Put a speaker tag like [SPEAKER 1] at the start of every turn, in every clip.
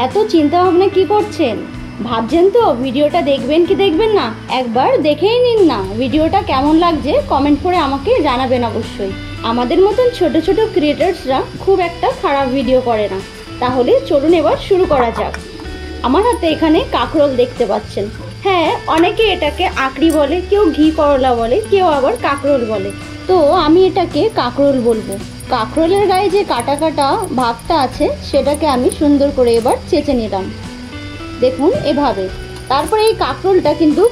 [SPEAKER 1] এত চিন্তা ভাবনা কি করছেন? ভাবছেন তো ভিডিওটা দেখবেন কি দেখবেন না? একবার দেখেই নিন না। ভিডিওটা কেমন লাগছে কমেন্ট করে আমাকে জানাবেন অবশ্যই। আমাদের মতন ছোট ছোট ক্রিয়েটার্সরা খুব একটা খারাপ ভিডিও করে না। তাহলে চলুন এবার শুরু করা যাক। আমার হাতে এখানে কাঁকরোল দেখতে পাচ্ছেন। হ্যাঁ, অনেকে এটাকে আঁকড়ি বলে, কেউ ঘি করলা বলে, কেউ আবার কাঁকরোল বলে। তো আমি এটাকে কাঁকরোল বলবো। কাঁকরোলের গায়ে যে কাটা কাটা ভাগটা আছে সেটাকে আমি সুন্দর করে এবার চেঁচে নিলাম, দেখুন এভাবে। তারপরে এই কাঁকরোলটা কিন্তু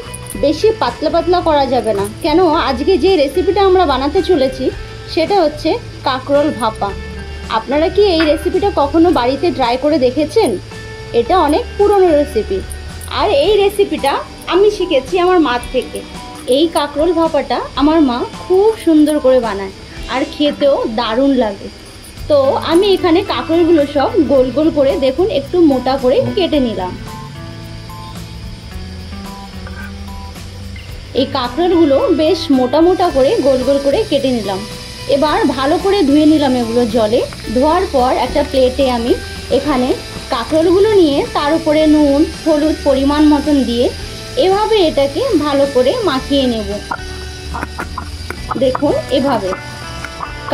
[SPEAKER 1] বেশি পাতলা পাতলা করা যাবে না, কেন আজকে যে রেসিপিটা আমরা বানাতে চলেছি সেটা হচ্ছে কাঁকরোল ভাপা। আপনারা কি এই রেসিপিটা কখনো বাড়িতে ট্রাই করে দেখেছেন? এটা অনেক পুরনো রেসিপি, আর এই রেসিপিটা আমি শিখেছি আমার মা থেকে। এই কাঁকরোল ভাপাটা আমার মা খুব সুন্দর করে বানায় আর খেতেও দারুণ লাগে। তো আমি এখানে কাঁকরোলগুলো সব গোল গোল করে দেখুন একটু মোটা করে কেটে নিলাম। এই কাঁকরোলগুলো বেশ মোটা মোটা করে গোল গোল করে কেটে নিলাম। এবার ভালো করে ধুয়ে নিলাম এগুলো জলে। ধোয়ার পর একটা প্লেটে আমি এখানে কাঁকরোলগুলো নিয়ে তার উপরে নুন হলুদ পরিমাণ মতন দিয়ে এভাবে এটাকে ভালো করে মাখিয়ে নেব। দেখুন এভাবে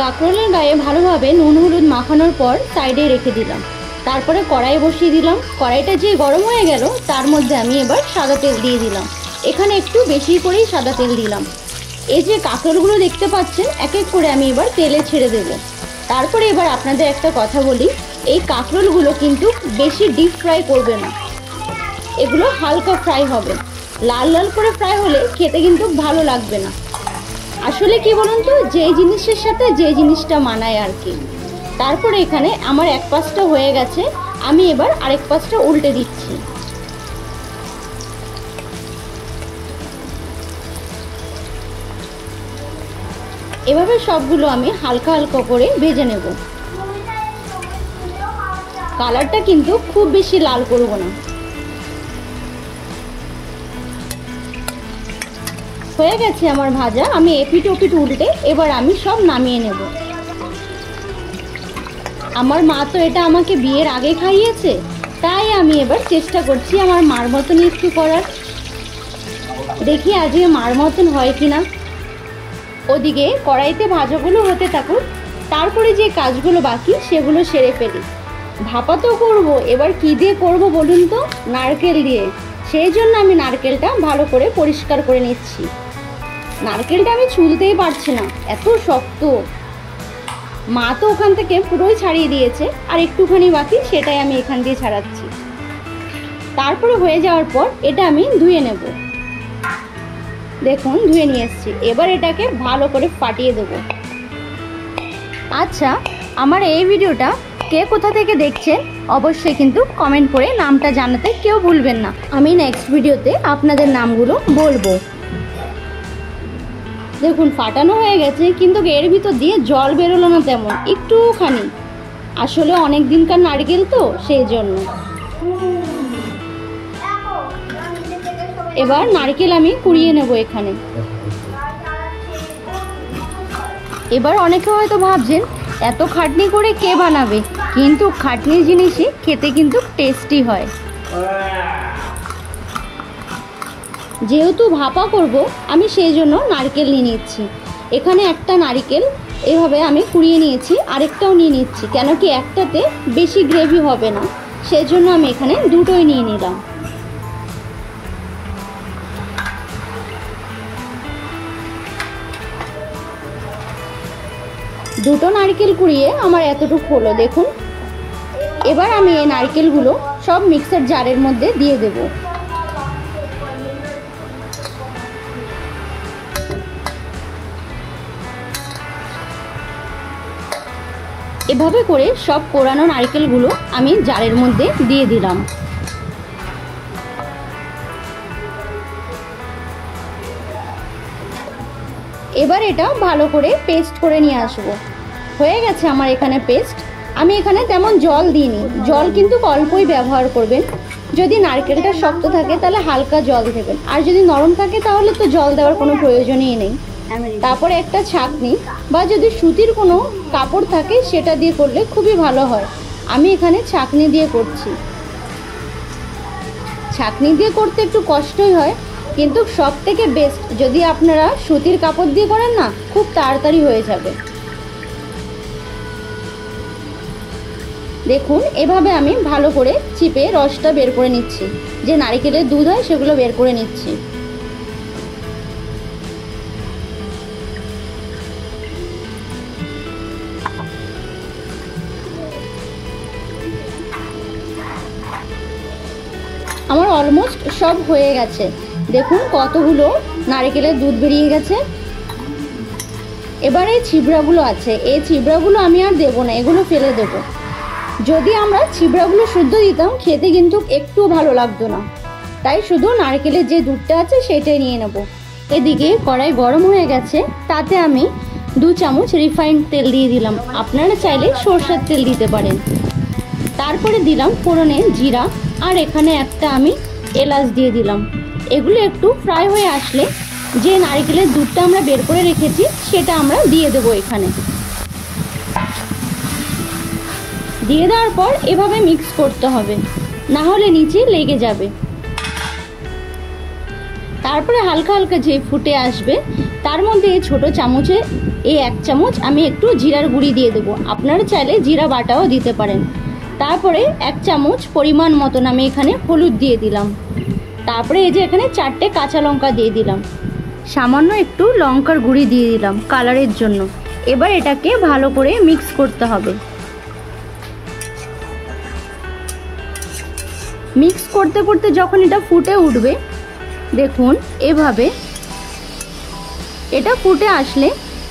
[SPEAKER 1] কাঁকরোলের গায়ে ভালোভাবে নুন হলুদ মাখানোর পর সাইডে রেখে দিলাম। তারপরে কড়াই বসিয়ে দিলাম। কড়াইটা যে গরম হয়ে গেল তার মধ্যে আমি এবার সাদা তেল দিয়ে দিলাম। এখানে একটু বেশি করেই সাদা তেল দিলাম। এই যে কাঁকরোলগুলো দেখতে পাচ্ছেন এক এক করে আমি এবার তেলে ছেড়ে দেব। তারপরে এবার আপনাদের একটা কথা বলি, এই কাঁকরোলগুলো কিন্তু বেশি ডিপ ফ্রাই করবে না, এগুলো হালকা ফ্রাই হবে। লাল লাল করে ফ্রাই হলে খেতে কিন্তু ভালো লাগবে না। আসলে কি বলুন তো, যেই জিনিসের সাথে যে জিনিসটা মানায় আর কি। তারপরে এখানে আমার এক পাশটা হয়ে গেছে, আমি এবার আরেক পাশটা উল্টে দিচ্ছি। এভাবে সবগুলো আমি হালকা হালকা করে ভেজে নেব। কালারটা কিন্তু খুব বেশি লাল করব না। হয়ে গেছে আমার ভাজা। আমি এপিট ওপিট উল্টে এবার আমি সব নামিয়ে নেব। আমার মা তো এটা আমাকে বিয়ের আগে খাইয়েছে, তাই আমি এবার চেষ্টা করছি আমার মার মতন একটু করার। দেখি আজকে মার মতন হয় কিনা। ওদিকে কড়াইতে ভাজাগুলো হতে থাকুক, তারপরে যে কাজগুলো বাকি সেগুলো সেরে ফেলি। ভাপা তো করবো, এবার কি দিয়ে করব বলুন তো? নারকেল দিয়ে। সেই জন্য আমি নারকেলটা ভালো করে পরিষ্কার করে নিচ্ছি। নারকেলটা আমি ছুলতেই পারছি না, এত শক্ত। মা তো ওখান থেকে পুরোই ছাড়িয়ে দিয়েছে, আর একটুখানি বাকি, সেটাই আমি এখান দিয়ে ছাড়াচ্ছি। তারপরে হয়ে যাওয়ার পর এটা আমি ধুয়ে নেব। দেখুন ধুয়ে নিয়ে এসেছি। এবার এটাকে ভালো করে ফাটিয়ে দেব। আচ্ছা, আমার এই ভিডিওটা কে কোথা থেকে দেখছেন অবশ্যই কিন্তু কমেন্ট করে নামটা জানাতে কেউ ভুলবেন না। আমি নেক্সট ভিডিওতে আপনাদের নামগুলো বলবো। দেখুন ফাটানো হয়ে গেছে, কিন্তু এর ভিতর দিয়ে জল বেরোলো না তেমন, একটুখানি। আসলে অনেক দিনকার নারকেল তো সেই জন্য। এবার নারকেল আমি কুড়িয়ে নেব এখানে। এবার অনেকে হয়তো ভাবছেন এত খাটনি করে কে বানাবে, কিন্তু খাটনির জিনিসই খেতে কিন্তু টেস্টি হয়। যেহেতু ভাপা করব আমি সেই জন্য নারকেল নিয়ে নিচ্ছি। এখানে একটা নারকেল এভাবে আমি কুড়িয়ে নিয়েছি, আরেকটাও নিয়ে নিচ্ছি, কেন কি একটাতে বেশি গ্রেভি হবে না, সেই জন্য আমি এখানে দুটোই নিয়ে নিলাম। দুটো নারকেল কুড়িয়ে আমার এতটুকু হলো দেখুন। এবার আমি এই নারকেলগুলো সব মিক্সার জারের মধ্যে দিয়ে দেব। এভাবে করে সব কোরানো নারকেলগুলো আমি জারের মধ্যে দিয়ে দিলাম। এবার এটা ভালো করে পেস্ট করে নিয়ে আসবো। হয়ে গেছে আমার এখানে পেস্ট। আমি এখানে তেমন জল দিইনি, জল কিন্তু অল্পই ব্যবহার করবেন। যদি নারকেলটা শক্ত থাকে তাহলে হালকা জল দেবেন, আর যদি নরম থাকে তাহলে তো জল দেওয়ার কোনো প্রয়োজনই নেই। তারপরে একটা ছাঁকনি বা যদি সুতির কোনো কাপড় থাকে সেটা দিয়ে করলে খুবই ভালো হয়। আমি এখানে ছাঁকনি দিয়ে করছি। ছাঁকনি দিয়ে করতে একটু কষ্টই হয়, কিন্তু সব থেকে বেস্ট যদি আপনারা সুতির কাপড় দিয়ে করেন না, খুব তাড়াতাড়ি হয়ে যাবে। দেখুন এভাবে আমি ভালো করে চিপে রসটা বের করে নিচ্ছি, যে নারকেলের দুধ হয় সেগুলো বের করে নিচ্ছি। আমার অলমোস্ট সব হয়ে গেছে। দেখুন কতগুলো নারকেলের দুধ বেরিয়ে গেছে। এবার এই ছিবড়াগুলো আছে, এই ছিবড়াগুলো আমি আর দেবো না, এগুলো ফেলে দেবো। যদি আমরা ছিবড়াগুলো শুদ্ধ দিতাম খেতে কিন্তু একটু ভালো লাগতো না, তাই শুধু নারকেলের যে দুধটা আছে সেটাই নিয়ে নেব। এদিকে কড়াই গরম হয়ে গেছে, তাতে আমি 2 চামচ রিফাইন্ড তেল দিয়ে দিলাম। আপনারা চাইলে সরষের তেল দিতে পারেন। তারপরে দিলাম ফোড়নে জিরা, আর এখানে একটা আমি এলাচ দিয়ে দিলাম। এগুলো একটু ফ্রাই হয়ে আসলে যে নারকেলের দুধটা আমরা বের করে রেখেছি সেটা আমরা দিয়ে দেবো এখানে। দিয়ে দেওয়ার পর এভাবে মিক্স করতে হবে, না হলে নিচে লেগে যাবে। তারপরে হালকা হালকা যে ফুটে আসবে তার মধ্যে এই ছোটো চামচে 1 চামচ আমি একটু জিরার গুঁড়ি দিয়ে দেবো। আপনারা চাইলে জিরা বাটাও দিতে পারেন। তারপরে 1 চামচ পরিমাণ মতন আমি এখানে হলুদ দিয়ে দিলাম। তারপরে এই যে এখানে 4টে কাঁচা লঙ্কা দিয়ে দিলাম, সামান্য একটু লঙ্কার গুঁড়ি দিয়ে দিলাম কালারের জন্য। এবার এটাকে ভালো করে মিক্স করতে হবে। মিক্স করতে করতে যখন এটা ফুটে উঠবে, দেখুন এভাবে এটা ফুটে আসলে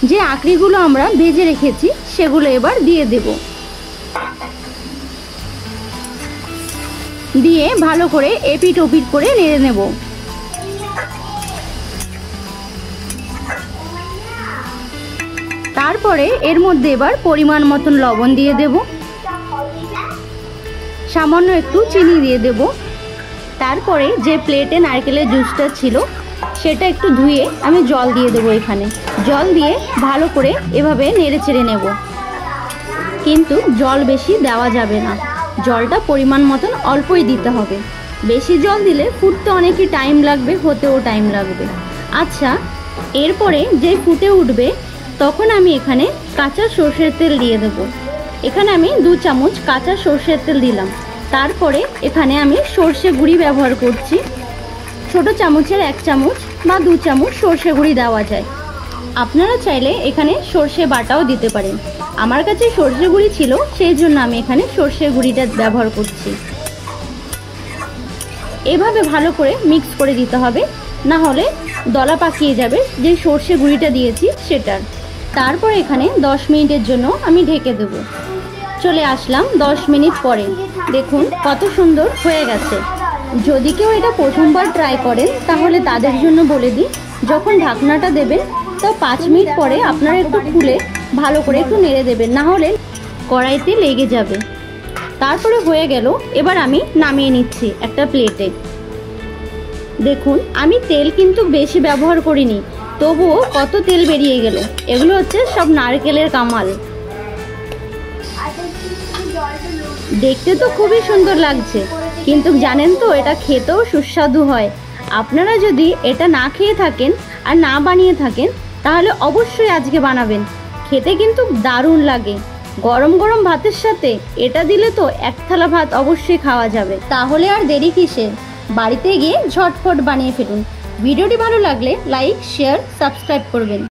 [SPEAKER 1] যে আঁকড়িগুলো আমরা ভেজে রেখেছি সেগুলো এবার দিয়ে দেব। দিয়ে ভালো করে এপিট ওপিট করে নেড়ে নেব। তারপরে এর মধ্যে এবার পরিমাণ মতন লবণ দিয়ে দেব, সামান্য একটু চিনি দিয়ে দেব। তারপরে যে প্লেটে নারকেলের জুসটা ছিল সেটা একটু ধুয়ে আমি জল দিয়ে দেবো। এখানে জল দিয়ে ভালো করে এভাবে নেড়ে চেড়ে নেব, কিন্তু জল বেশি দেওয়া যাবে না, জলটা পরিমাণ মতন অল্পই দিতে হবে। বেশি জল দিলে ফুটতে অনেকই টাইম লাগবে, হতেও টাইম লাগবে। আচ্ছা, এরপরে যে ফুটে উঠবে তখন আমি এখানে কাঁচা সর্ষের তেল দিয়ে দেব। এখানে আমি 2 চামচ কাঁচা সর্ষের তেল দিলাম। তারপরে এখানে আমি সর্ষে গুঁড়ি ব্যবহার করছি। ছোট চামচের 1 চামচ বা 2 চামচ সর্ষে গুঁড়ি দেওয়া যায়। আপনারা চাইলে এখানে সর্ষে বাটাও দিতে পারেন। আমার কাছে সর্ষে গুঁড়ি ছিল, সেই জন্য আমি এখানে সর্ষে গুঁড়িটা ব্যবহার করছি। এভাবে ভালো করে মিক্স করে দিতে হবে, না হলে দলা পাকিয়ে যাবে যে সর্ষে গুঁড়িটা দিয়েছি সেটার। তারপর এখানে 10 মিনিটের জন্য আমি ঢেকে দেব। চলে আসলাম 10 মিনিট পরে। দেখুন কত সুন্দর হয়ে গেছে। যদি কেউ এটা প্রথমবার ট্রাই করেন তাহলে তাদের জন্য বলে দিই, যখন ঢাকনাটা দেবেন তো 5 মিনিট পরে আপনারা একটু খুলে ভালো করে একটু নেড়ে দেবেন, না হলে কড়াইতে লেগে যাবে। তারপরে হয়ে গেল। এবার আমি নামিয়ে নিচ্ছি একটা প্লেটে। দেখুন আমি তেল কিন্তু বেশি ব্যবহার করিনি, তবুও কত তেল বেরিয়ে গেল। এগুলো হচ্ছে সব নারকেলের কামাল। দেখতে তো খুবই সুন্দর লাগছে, কিন্তু জানেন তো এটা খেতেও সুস্বাদু হয়। আপনারা যদি এটা না খেয়ে থাকেন আর না বানিয়ে থাকেন তাহলে অবশ্যই আজকে বানাবেন, খেতে কিন্তু দারুণ লাগে। গরম গরম ভাতের সাথে এটা দিলে তো 1 থালা ভাত অবশ্যই খাওয়া যাবে। তাহলে আর দেরি কিসের, বাড়িতে গিয়ে ঝটফট বানিয়ে ফেলুন। ভিডিওটি ভালো লাগলে লাইক, শেয়ার, সাবস্ক্রাইব করবেন।